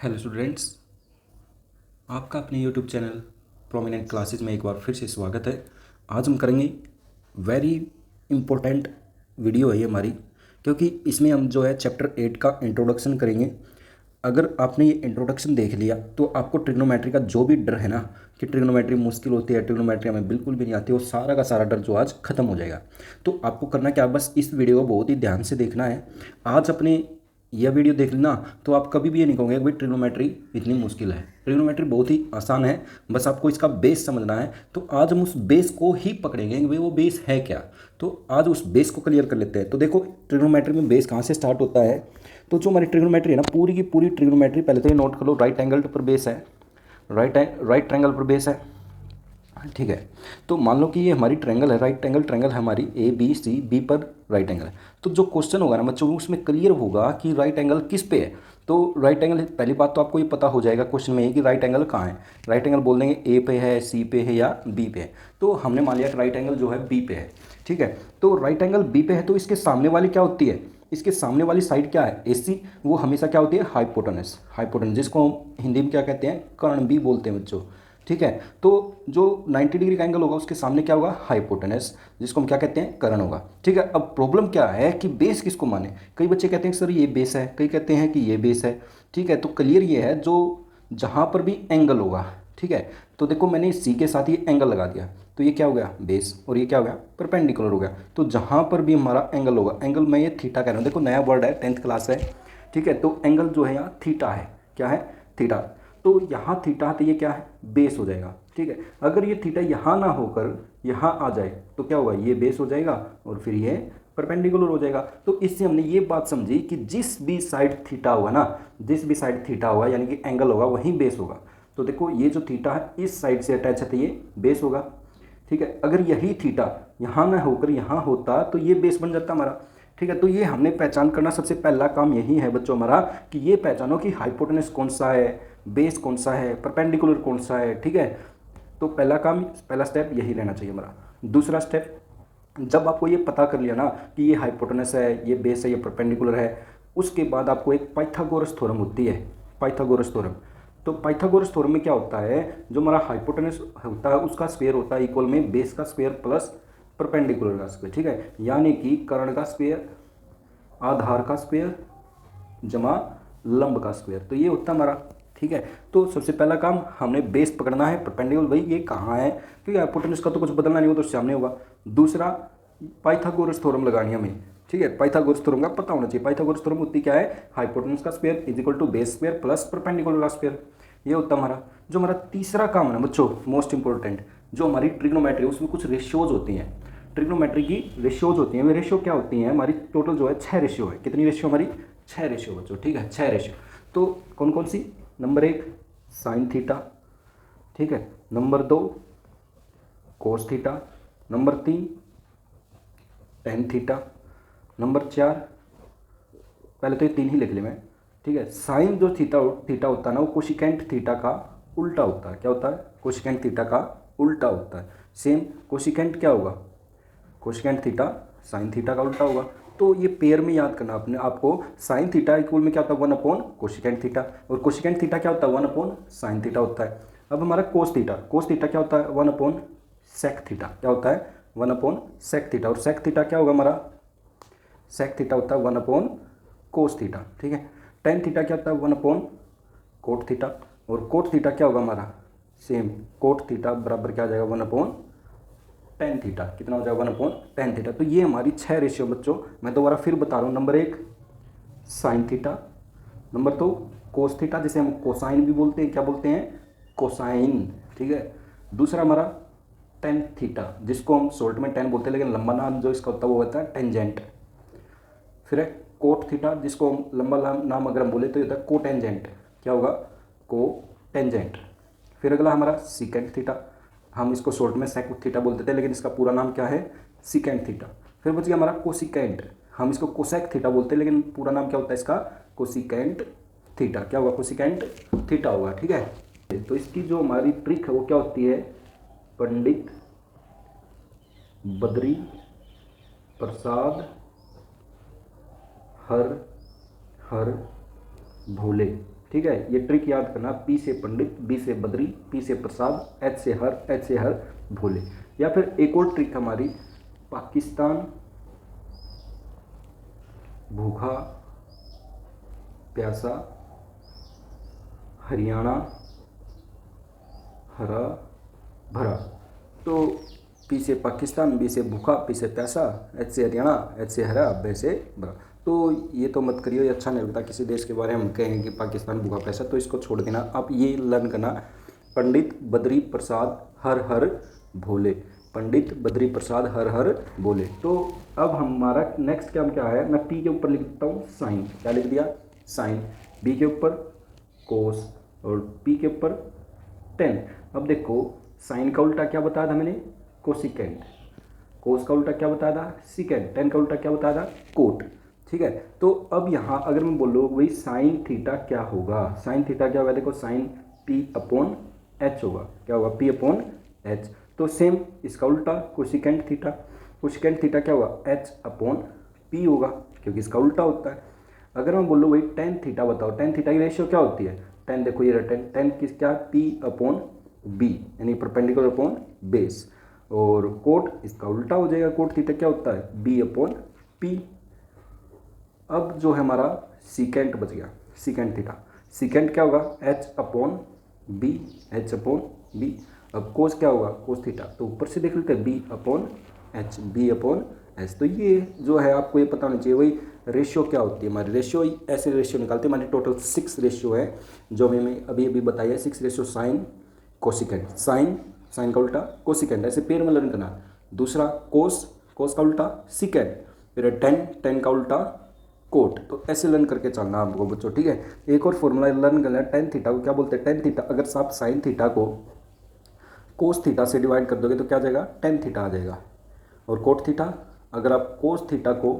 Hello students, आपका अपने YouTube channel prominent classes में एक बार फिर से स्वागत है। आज हम करेंगे वेरी इम्पोर्टेंट वीडियो है ये हमारी, क्योंकि इसमें हम जो है चैप्टर 8 का इंट्रोडक्शन करेंगे। अगर आपने ये इंट्रोडक्शन देख लिया तो आपको ट्रिग्नोमेट्री का जो भी डर है ना कि ट्रिग्नोमेट्री मुश्किल होती है, ट्रिग्नोमेट्री हमें बिल्कुल भी नहीं आती, वो सारा का सारा डर जो आज खत्म हो जाएगा। तो आपको करना क्या, बस इस वीडियो को बहुत ही ध्यान से देखना है। आज अपने यह वीडियो देख लेना तो आप कभी भी ये नहीं कहोगे कि भाई ट्रिग्नोमेट्री इतनी मुश्किल है। ट्रिग्नोमेट्री बहुत ही आसान है, बस आपको इसका बेस समझना है। तो आज हम उस बेस को ही पकड़ेंगे कि भाई वो बेस है क्या। तो आज उस बेस को क्लियर कर लेते हैं। तो देखो, ट्रिग्नोमेट्री में बेस कहाँ से स्टार्ट होता है। तो जो हमारी ट्रिग्नोमेट्री है ना, पूरी की पूरी ट्रिग्नोमेट्री, पहले तो ये नोट कर लो, राइट एंगल पर बेस है, राइट ट्रायंगल पर बेस है। ठीक है, तो मान लो कि ये हमारी ट्रायंगल है, राइट एंगल ट्रायंगल है हमारी, ए बी सी, बी पर राइट एंगल है। तो जो क्वेश्चन होगा ना बच्चों, उसमें क्लियर होगा कि राइट एंगल किस पे है। तो राइट एंगल, पहली बात तो आपको ये पता हो जाएगा क्वेश्चन में कि राइट एंगल कहाँ है। राइट एंगल बोल देंगे ए पे है, सी पे है या बी पे है। तो हमने मान लिया कि राइट एंगल जो है बी पे है। ठीक है, तो राइट एंगल बी पे है, तो इसके सामने वाली क्या होती है, इसके सामने वाली साइड क्या है, एसी, वो हमेशा क्या होती है, हाइपोटेनस। हाइपोटेनस जिसको हम हिंदी में क्या कहते हैं, कर्ण भी बोलते हैं बच्चों। ठीक है, तो जो 90 डिग्री का एंगल होगा उसके सामने क्या होगा, हाइपोटेनस, जिसको हम क्या कहते हैं, कर्ण होगा। ठीक है, अब प्रॉब्लम क्या है कि बेस किसको माने। कई बच्चे कहते हैं कि सर ये बेस है, कई कहते हैं कि ये बेस है। ठीक है, तो क्लियर ये है, जो जहाँ पर भी एंगल होगा, ठीक है, तो देखो मैंने सी के साथ ये एंगल लगा दिया, तो ये क्या हो गया, बेस, और ये क्या हो गया, परपेंडिकुलर हो गया। तो जहाँ पर भी हमारा एंगल होगा, एंगल मैं ये थीटा कह रहा हूँ, देखो नया वर्ड है, 10th क्लास है। ठीक है, तो एंगल जो है यहाँ थीटा है, क्या है, थीटा। तो यहाँ थीटा, तो ये क्या है, बेस हो जाएगा। ठीक है, अगर ये थीटा यहाँ ना होकर यहाँ आ जाए तो क्या होगा, ये बेस हो जाएगा और फिर ये परपेंडिकुलर हो जाएगा। तो इससे हमने ये बात समझी कि जिस भी साइड थीटा होगा ना, जिस भी साइड थीटा होगा यानी कि एंगल होगा, वहीं बेस होगा। तो देखो ये जो थीटा है इस साइड से अटैच है तो ये बेस होगा। ठीक है, अगर यही थीटा यहाँ ना होकर यहाँ होता तो ये बेस बन जाता हमारा। ठीक है, तो ये हमने पहचान करना, सबसे पहला काम यही है बच्चों हमारा, कि ये पहचानो कि हाइपोटेनस कौन सा है, बेस कौन सा है, परपेंडिकुलर कौन सा है। ठीक है, तो पहला काम, पहला स्टेप यही रहना चाहिए हमारा। दूसरा स्टेप, जब आपको ये पता कर लिया ना कि ये हाइपोटेनस है, ये बेस है, ये परपेंडिकुलर है, उसके बाद आपको एक पाइथागोरस थ्योरम होती है, पाइथागोरस थ्योरम। तो पाइथागोरस थ्योरम में क्या होता है, जो हमारा हाइपोटेनस होता है उसका स्क्वायर होता है इक्वल में बेस का स्क्वायर प्लस परपेंडिकुलर का स्क्वायर। ठीक है, यानी कि कर्ण का स्क्वायर, आधार का स्क्वायर जमा लंब का स्क्वायर, तो ये होता है हमारा। ठीक है, तो सबसे पहला काम हमने बेस पकड़ना है, परपेंडिकुलर भाई ये कहाँ है, क्योंकि हाइपोटेनस का तो कुछ बदलना नहीं होगा, तो सामने होगा। दूसरा, पाइथागोरस थ्योरम लगानी है हमें। ठीक है, पाइथागोरस थ्योरम का पता होना चाहिए। पाइथागोरस थ्योरम होती क्या है, हाइपोटेनस का square is equal to base square plus perpendicular का स्क्वायर, ये होता है हमारा। जो हमारा तीसरा काम है ना बच्चों, मोस्ट इंपॉर्टेंट, जो हमारी ट्रिग्नोमेट्री है उसमें कुछ रेशियोज होती हैं। ट्रिग्नोमेट्री की रेशियोज होती हैं, वे रेशियो क्या होती हैं, हमारी टोटल जो है 6 रेशियो है। कितनी रेशियो हमारी, 6 रेशियो बच्चों। ठीक है, 6 रेशियो। तो कौन कौन सी, नंबर 1 साइन थीटा, ठीक है, number 2 cos theta, number 3 tan theta, number 4, पहले तो ये 3 ही लिख ले मैं। ठीक है, साइन जो थीटा थीटा होता है ना, वो कोशिकेंट थीटा का उल्टा होता है। क्या होता है, कोशिकेंट थीटा का उल्टा होता है। सेम कोशिकेंट क्या होगा, कोशिकेंट थीटा साइन थीटा का उल्टा होगा। तो ये पेयर में याद करना अपने आपको, साइन थीटा इक्वल में क्या होता है, 1 अपॉन कोशिकेंट थीटा, और कोशिकेंट थीटा क्या होता है, 1 अपॉन साइन थीटा होता है। अब हमारा कोस थीटा, कोस थीटा क्या होता है, 1 अपॉन सेक थीटा, क्या होता है, 1 अपॉन सेक थीटा। और सेक थीटा क्या होगा हमारा, सेक थीटा होता है 1 अपॉन कोस थीटा। ठीक है, टेन थीटा क्या होता है, 1 अपॉन कोट थीटा, और कोट थीटा क्या होगा हमारा, सेम कोट थीटा बराबर क्या आ जाएगा, 1 अपॉन टेन थीटा। कितना हो जाएगा, 1 अपॉन टेन थीटा। तो ये हमारी 6 रेशियो बच्चों, मैं दोबारा फिर बता रहा हूँ। Number 1 sine theta, number 2 cos theta, जिसे हम कोसाइन भी बोलते हैं, क्या बोलते हैं, कोसाइन। ठीक है, दूसरा हमारा टेन थीटा, जिसको हम शॉर्ट में टेन बोलते हैं, लेकिन लंबा नाम जो इसका होता है वो होता है टेंजेंट। फिर है कोट थीटा, जिसको हम लंबा नाम अगर हम बोले तो ये होता है कोटेंजेंट। क्या होगा, कोटेंजेंट। फिर अगला हमारा सीकेंट थीटा, हम इसको शॉर्ट में सेक थीटा बोलते थे, लेकिन इसका पूरा नाम क्या है, सीकेंट थीटा। फिर बच गया हमारा कोसिकेंट, हम इसको कोसेक थीटा बोलते हैं, लेकिन पूरा नाम क्या होता है इसका, कोसिकेंट थीटा। क्या होगा, कोसिकेंट थीटा होगा। ठीक है, तो इसकी जो हमारी ट्रिक है वो क्या होती है, पंडित बद्री प्रसाद हर हर भोले। ठीक है, ये ट्रिक याद करना, पी से पंडित, बी से बद्री, पी से प्रसाद, एच से हर भोले। या फिर एक और ट्रिक हमारी, पाकिस्तान भूखा प्यासा, हरियाणा हरा भरा। तो पी से पाकिस्तान, बी से भूखा, पी से प्यासा, एच से हरियाणा, एच से हरा, बे से भरा। तो ये तो मत करियो, ये अच्छा नहीं लगता किसी देश के बारे में हम कहें कि पाकिस्तान भूखा प्यासा, तो इसको छोड़ देना। आप ये लर्न करना, पंडित बद्री प्रसाद हर हर भोले, पंडित बद्री प्रसाद हर हर बोले। तो अब हमारा नेक्स्ट काम क्या है, मैं पी के ऊपर लिख देता हूँ साइन, क्या लिख दिया, साइन, बी के ऊपर कोस और पी के ऊपर टेन। अब देखो साइन का उल्टा क्या बताया था मैंने, कोसिकेंट, कोस का उल्टा क्या बताया था, सिकेंट, टेन का उल्टा क्या बताया था, कोट। ठीक है, तो अब यहाँ अगर मैं बोलूँ वही साइन थीटा क्या होगा, साइन थीटा क्या होगा, देखो साइन पी अपॉन एच होगा, क्या होगा, पी अपॉन एच। तो सेम इसका उल्टा कोसिकेंट थीटा, कोसिकेंट थीटा क्या होगा, एच अपॉन पी होगा, क्योंकि इसका उल्टा होता है। अगर मैं बोलूँ वही टेन थीटा बताओ, टेन थीटा की रेशियो क्या होती है, टेन देखो ये टेन, टेन किस क्या, पी अपॉन बी, यानी परपेंडिकुलर अपॉन बेस। और कोट इसका उल्टा हो जाएगा, कोट थीटा क्या होता है, बी अपॉन पी। अब जो है हमारा सीकेंट बच गया, सीकेंट थीटा, सीकेंट क्या होगा, H upon B, H upon B. अब कोस क्या होगा, कोस थीटा, तो ऊपर से देख लेते हैं B upon H, B upon H. तो ये जो है आपको ये पता होना चाहिए, वही रेशियो क्या होती है हमारी, रेशियो ऐसे रेशियो निकालते हैं, हमारे टोटल 6 रेशियो है जो हमें अभी अभी बताया, 6 ratio, sine cosecant, sine, sine का उल्टा कोसिकेंट, ऐसे पेयर में लर्न करना। दूसरा कोस, कोस का उल्टा सिकेंट, फिर टेन, टेन का उल्टा कोट। तो ऐसे लर्न करके चलना आपको बच्चों, ठीक है। एक और फॉर्मूला लर्न करना है, टेन थीटा को क्या बोलते हैं, टेन थीटा अगर आप साइन थीटा को कोस थीटा से डिवाइड कर दोगे तो क्या आ जाएगा, टेन थीटा आ जाएगा। और कोट थीटा अगर आप कोस थीटा को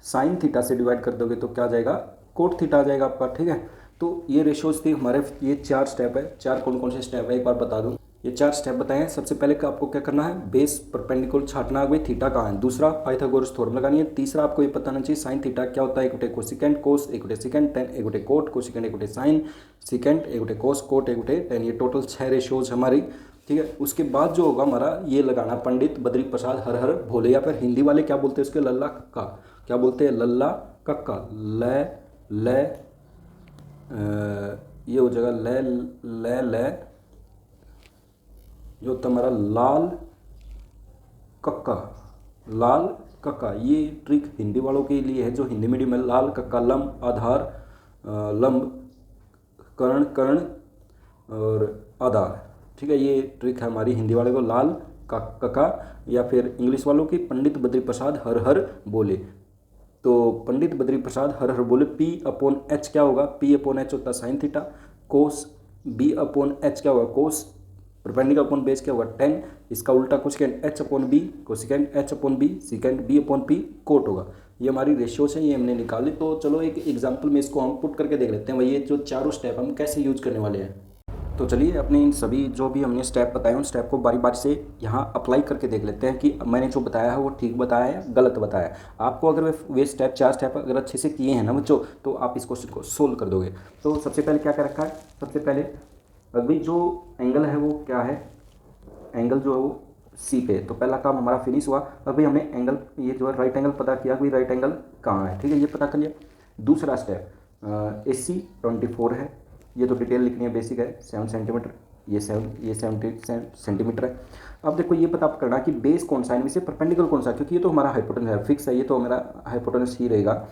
साइन थीटा से डिवाइड कर दोगे तो क्या आ जाएगा, कोट थीटा आ जाएगा आपका, ठीक है। तो ये रेशियोज थी हमारे, ये 4 स्टेप है, 4 कौन कौन से स्टेप है एक बार बता दूं, ये 4 स्टेप बताए हैं। सबसे पहले आपको क्या करना है, बेस परपेंडिकुलर छाटना है, भाई थीटा कहाँ है। दूसरा पाइथागोरस थ्योरम लगानी है। तीसरा आपको ये पता होना चाहिए साइन थीटा क्या होता है, एक गोटे कोसिकेंट, कोस एक गोटे सिकेंट, टेन एक गोटे कोट, कोसिकेंट एक गोटे साइन, सिकेंट एक गोटे कोस, कोट एक गोटे टेन। ये टोटल 6 रेशियोज हमारी, ठीक है। उसके बाद जो होगा हमारा ये लगाना, पंडित बद्री प्रसाद हर हर भोले, या फिर हिंदी वाले क्या बोलते हैं उसके, लल्ला कक्का, क्या बोलते हैं, लल्ला कक्का, ल ये हो जाएगा ल जो तुम्हारा लाल कक्का, लाल कक्का। ये ट्रिक हिंदी वालों के लिए है जो हिंदी मीडियम में, लाल कक्का, लंब आधार, लंब कर्ण, कर्ण और आधार, ठीक है। ये ट्रिक है हमारी हिंदी वाले को, लाल कक्का, या फिर इंग्लिश वालों की पंडित बद्री प्रसाद हर हर बोले। तो पंडित बद्री प्रसाद हर हर बोले, पी अपॉन एच क्या होगा, पी अपॉन एच होता है sine theta, cos B upon H क्या होगा, कोस परपेंडिकुलर अपॉन बेस क्या होगा, टेन, इसका उल्टा cosecant H upon B, cosecant H upon B, secant B upon P, cot होगा। ये हमारी रेशियोज है, ये हमने निकाली। तो चलो एक एग्जांपल में इसको हम पुट करके देख लेते हैं, भाई ये जो चारों स्टेप हम कैसे यूज करने वाले हैं। तो चलिए अपने इन सभी जो भी हमने स्टेप बताए उन स्टेप को बारी बारी से यहाँ अप्लाई करके देख लेते हैं कि मैंने जो बताया है वो ठीक बताया है या गलत बताया है। आपको अगर वे स्टेप 4 स्टेप अगर अच्छे से किए हैं ना बच्चों, तो आप इस क्वेश्चन को सोल्व कर दोगे। तो सबसे पहले क्या कर रखा है, सबसे पहले अभी जो एंगल है वो क्या है, एंगल जो है वो सी पे, तो पहला काम हमारा फिनिश हुआ। अभी हमने एंगल ये जो है राइट एंगल पता किया कि राइट एंगल कहाँ है, ठीक है, ये पता कर लिया। दूसरा स्टेप AC 24 है, ये तो डिटेल लिखनी है, बेसिक है, 7 सेंटीमीटर, ये 70 सेंटीमीटर है। अब देखो ये पता करना कि बेस कौन सा है, इनमें से परपेंडिकुलर कौन सा है, क्योंकि ये तो हमारा हाइपोटेनस है, फिक्स है, ये तो हमारा हाइपोटेनस ही रहेगा।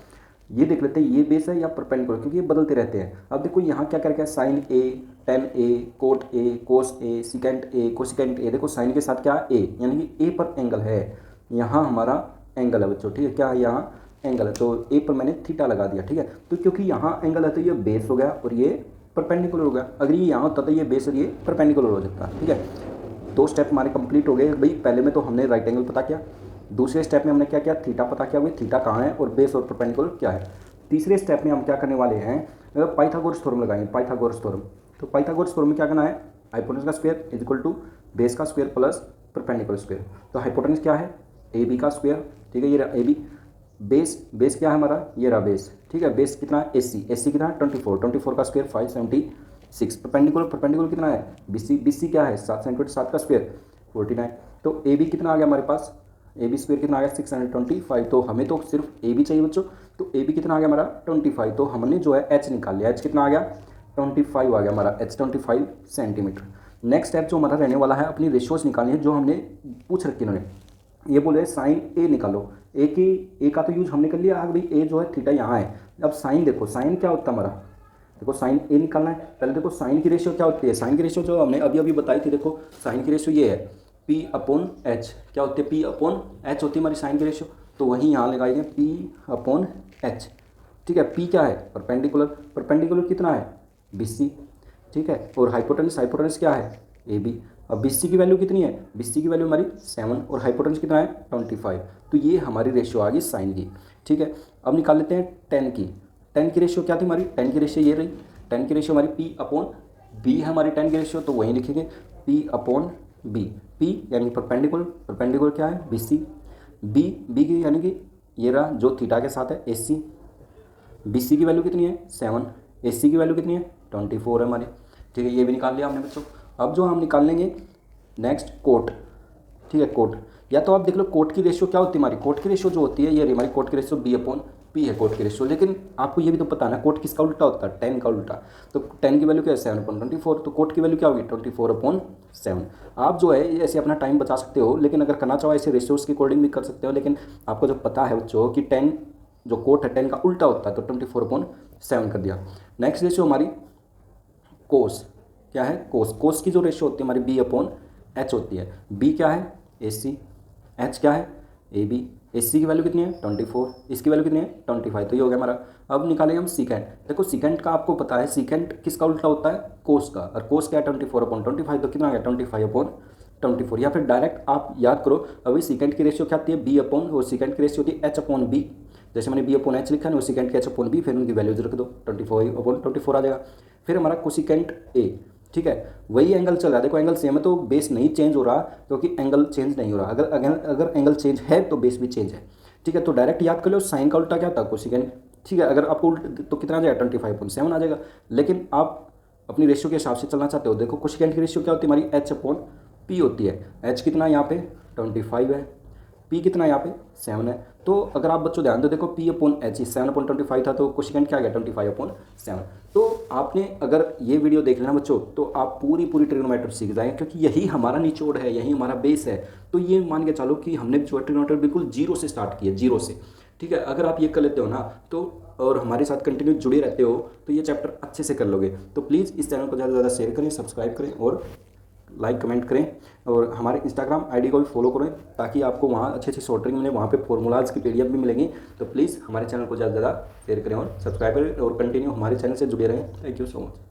ये देख लेते हैं ये बेस है या परपेंडिकुलर, क्योंकि ये बदलते रहते हैं। अब देखो यहाँ क्या करके sine A, tan A, cot A, cos A, secant A, cosecant A. देखो साइन के साथ क्या ए, यानी कि ए पर एंगल है, यहाँ हमारा एंगल है बच्चों, ठीक है, क्या है यहाँ एंगल है, तो ए पर मैंने थीटा लगा दिया, ठीक है। तो क्योंकि यहाँ एंगल है तो ये बेस हो गया और ये परपेंडिकुलर हो गया। अगर ये यहाँ होता तो ये बेस और ये परपेंडिकुलर हो जाता, ठीक है। 2 स्टेप हमारे कंप्लीट हो गए भाई। पहले में तो हमने राइट एंगल पता किया, दूसरे स्टेप में हमने क्या किया, थीटा पता किया, भाई थीटा कहाँ है और बेस और परपेंडिकुलर क्या है। तीसरे स्टेप में हम क्या करने वाले हैं, पाइथागोरस थ्योरम लगाएंगे, पाइथागोरस थ्योरम। तो पाइथागोरस थ्योरम में क्या करना है, हाइपोटेनस का square is equal to base का स्क्वायर प्लस परपेंडिकुलर स्क्वायर। तो हाइपोटेनस क्या है, AB का स्क्वायर, ठीक है, ये AB बेस क्या है हमारा, ये रहा बेस, ठीक है। बेस कितना है, AC कितना है 24 का स्क्वायर 576। परपेंडिकुलर कितना है, BC क्या है 7 सेंटीमीटर, 7 का स्क्वायर 49। तो AB कितना आ गया हमारे पास, AB स्क्वायर कितना आ गया 625। तो हमें तो सिर्फ AB चाहिए बच्चों, तो AB कितना आ गया हमारा 25। तो हमने जो है H निकाल लिया, H कितना आ गया 25 आ गया हमारा, H 25 सेंटीमीटर। नेक्स्ट स्टेप जो हमारा रहने वाला है, अपनी रेशियोज निकालनी है जो हमने पूछ रखी इन्होंने। ये बोले साइन A निकालो, ए का तो यूज हमने कर लिया, भाई ए जो है थीटा यहाँ है। अब साइन देखो, साइन क्या होता है हमारा, देखो साइन ए निकालना है। पहले देखो साइन की रेशियो क्या होती है, साइन की रेशियो जो हमने अभी अभी बताई थी, देखो साइन की रेशियो ये है P/H, क्या होती है P/H होती है हमारी साइन की रेशियो। तो वहीं यहाँ लगाएंगे P/H, ठीक है। P क्या है, परपेंडिकुलर कितना है BC, ठीक है। और हाइपोटेनस क्या है AB। अब BC की वैल्यू कितनी है, BC की वैल्यू हमारी 7 और हाइपोटेनस कितना है 25। तो ये हमारी रेशियो आ गई साइन की, ठीक है। अब निकाल लेते हैं टेन की। टेन की रेशियो क्या थी हमारी, टेन की रेशियो ये रही, टेन की रेशियो हमारी P/B है हमारी टेन की रेशियो। तो वहीं लिखेंगे P/B, P यानी परपेंडिकुलर क्या है BC, B की यानी कि ये रहा जो थीटा के साथ है AC। BC की वैल्यू कितनी है 7, AC की वैल्यू कितनी है 24 है हमारी, ठीक है। ये भी निकाल लिया हमने बच्चों। अब जो हम निकाल लेंगे नेक्स्ट कोट, ठीक है। कोट या तो आप देख लो कोट की रेशियो क्या होती है हमारी, कोट की रेशियो जो होती है ये रही हमारी कोट की रेशियो B/P है कोट की रेशियो। लेकिन आपको ये भी तो पता है ना कोट किसका उल्टा होता है, 10 का उल्टा। तो 10 की वैल्यू क्या है 7/24, तो कोट की वैल्यू क्या होगी 24/7। आप जो है ऐसे अपना टाइम बचा सकते हो, लेकिन अगर करना चाहो ऐसे रेशियोज के अकॉर्डिंग भी कर सकते हो। लेकिन आपको जो पता है बच्चों कि 10 जो कोट है 10 का उल्टा होता है, तो 24/7 कर दिया। नेक्स्ट रेशियो हमारी कोस, क्या है कोस की जो रेशियो होती है हमारी B/H होती है। B क्या है AC, H क्या है AB। AC की वैल्यू कितनी है 24, इसकी वैल्यू कितनी है 25। तो ये हो गया हमारा। अब निकालेंगे हम सीकेंट। देखो सीकेंट का आपको पता है सीकेंट किसका उल्टा होता है कोस का, और कोस क्या है 24/25। तो कितना आ गया 25/24। या फिर डायरेक्ट आप याद करो, अभी सीकेंट की रेशियो क्या आती है B/ और सीकेंट की रेशियो होती है H/B। जैसे मैंने B/H लिखा है वो सीकेंट के H/B, फिर उनकी वैल्यूज रख दो 24/24 आ जाएगा। फिर हमारा कोसिकेंट A, ठीक है। वही एंगल चल रहा है, देखो एंगल सेम है तो बेस नहीं चेंज हो रहा, क्योंकि एंगल चेंज नहीं हो रहा। अगर एंगल चेंज है तो बेस भी चेंज है, ठीक है। तो डायरेक्ट याद कर लो साइन का उल्टा क्या था कोसिकेंट, ठीक है। अगर आपको तो कितना आ जाएगा 25/7 आ जाएगा। लेकिन आप अपनी रेशियो के हिसाब से चलना चाहते हो, देखो कोसिकेंट की रेशियो क्या होती है हमारी H/P होती है। H कितना यहाँ पे 25 है, P कितना यहाँ पे 7 है। तो अगर आप बच्चों ध्यान दो, देखो P/H 7/25 था, तो कोसिकेंट क्या आ गया 25/7। तो आपने अगर ये वीडियो देख लेना बच्चों, तो आप पूरी ट्रिग्नोमेट्री सीख जाएंगे, क्योंकि यही हमारा निचोड़ है, यही हमारा बेस है। तो ये मान के चलो कि हमने जो ट्रिग्नोमेट्री बिल्कुल जीरो से स्टार्ट की है, जीरो से, ठीक है। अगर आप ये कर लेते हो ना तो, और हमारे साथ कंटिन्यू जुड़े रहते हो, तो ये चैप्टर अच्छे से कर लोगे। तो प्लीज़ इस चैनल को ज़्यादा से ज़्यादा शेयर करें, सब्सक्राइब करें और लाइक कमेंट करें, और हमारे इंस्टाग्राम आईडी को भी फॉलो करें, ताकि आपको वहाँ अच्छे अच्छे शॉर्ट ट्रिक मिले, वहाँ पे फॉर्मूलाज की PDF भी मिलेंगी। तो प्लीज़ हमारे चैनल को ज़्यादा से ज़्यादा शेयर करें और सब्सक्राइब करें, और कंटिन्यू हमारे चैनल से जुड़े रहें। Thank you so much.